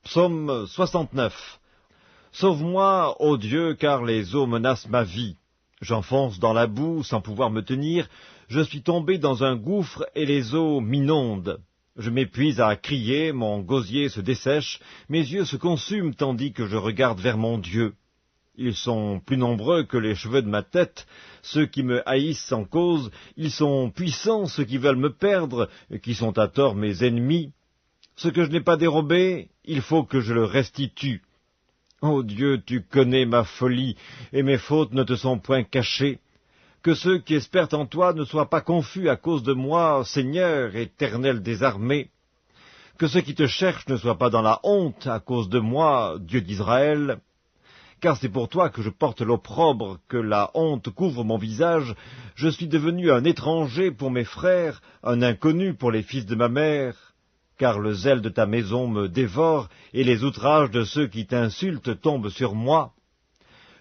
Psaume 69. Sauve-moi, ô Dieu, car les eaux menacent ma vie. J'enfonce dans la boue sans pouvoir me tenir, je suis tombé dans un gouffre et les eaux m'inondent. Je m'épuise à crier, mon gosier se dessèche, mes yeux se consument tandis que je regarde vers mon Dieu. Ils sont plus nombreux que les cheveux de ma tête, ceux qui me haïssent sans cause, ils sont puissants ceux qui veulent me perdre, qui sont à tort mes ennemis. Ce que je n'ai pas dérobé, il faut que je le restitue. Ô Dieu, tu connais ma folie, et mes fautes ne te sont point cachées. Que ceux qui espèrent en toi ne soient pas confus à cause de moi, Seigneur, Éternel des armées. Que ceux qui te cherchent ne soient pas dans la honte à cause de moi, Dieu d'Israël. Car c'est pour toi que je porte l'opprobre, que la honte couvre mon visage. Je suis devenu un étranger pour mes frères, un inconnu pour les fils de ma mère. Car le zèle de ta maison me dévore, et les outrages de ceux qui t'insultent tombent sur moi.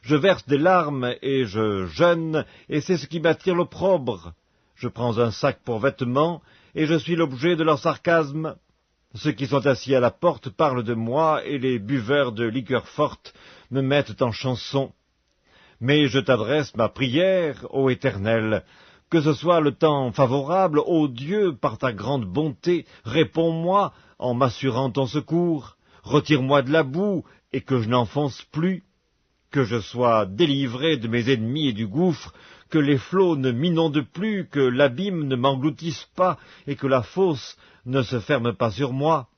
Je verse des larmes, et je jeûne, et c'est ce qui m'attire l'opprobre. Je prends un sac pour vêtement, et je suis l'objet de leur sarcasme. Ceux qui sont assis à la porte parlent de moi, et les buveurs de liqueurs fortes me mettent en chanson. Mais je t'adresse ma prière, ô Éternel. Que ce soit le temps favorable, ô Dieu, par ta grande bonté, réponds-moi en m'assurant ton secours. Retire-moi de la boue, et que je n'enfonce plus. Que je sois délivré de mes ennemis et du gouffre, que les flots ne m'inondent plus, que l'abîme ne m'engloutisse pas, et que la fosse ne se ferme pas sur moi.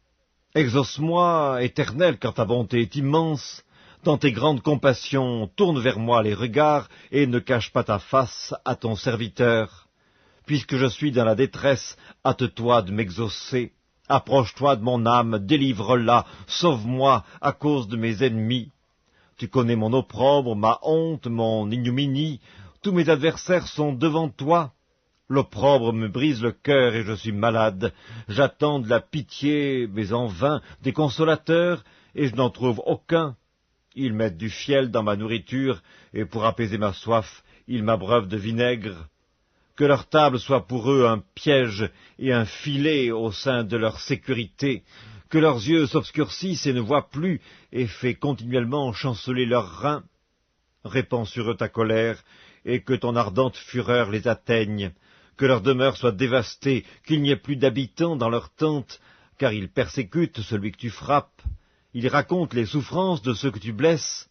Exauce-moi, Éternel, car ta bonté est immense. Dans tes grandes compassions, tourne vers moi les regards, et ne cache pas ta face à ton serviteur. Puisque je suis dans la détresse, hâte-toi de m'exaucer. Approche-toi de mon âme, délivre-la, sauve-moi à cause de mes ennemis. Tu connais mon opprobre, ma honte, mon ignominie. Tous mes adversaires sont devant toi. L'opprobre me brise le cœur et je suis malade. J'attends de la pitié, mais en vain, des consolateurs, et je n'en trouve aucun. Ils mettent du fiel dans ma nourriture, et pour apaiser ma soif, ils m'abreuvent de vinaigre. Que leur table soit pour eux un piège et un filet au sein de leur sécurité. Que leurs yeux s'obscurcissent et ne voient plus, et fais continuellement chanceler leurs reins. Répands sur eux ta colère, et que ton ardente fureur les atteigne. Que leur demeure soit dévastée, qu'il n'y ait plus d'habitants dans leurs tentes, car ils persécutent celui que tu frappes. Ils racontent les souffrances de ceux que tu blesses.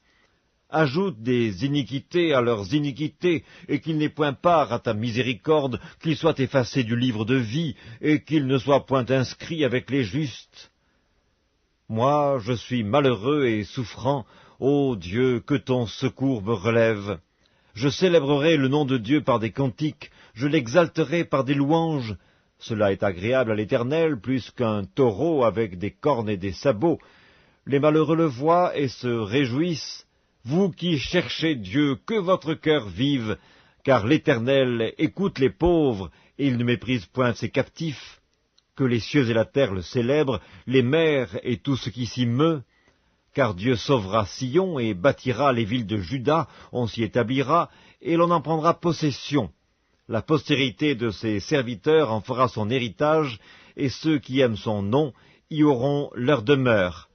Ajoute des iniquités à leurs iniquités, et qu'ils n'aient point part à ta miséricorde, qu'ils soient effacés du livre de vie, et qu'ils ne soient point inscrits avec les justes. Moi, je suis malheureux et souffrant, ô Dieu, que ton secours me relève. Je célébrerai le nom de Dieu par des cantiques, je l'exalterai par des louanges. Cela est agréable à l'Éternel, plus qu'un taureau avec des cornes et des sabots. Les malheureux le voient et se réjouissent. Vous qui cherchez Dieu, que votre cœur vive, car l'Éternel écoute les pauvres, et il ne méprise point ses captifs. Que les cieux et la terre le célèbrent, les mers et tout ce qui s'y meut. Car Dieu sauvera Sion et bâtira les villes de Juda, on s'y établira, et l'on en prendra possession. La postérité de ses serviteurs en fera son héritage, et ceux qui aiment son nom y auront leur demeure.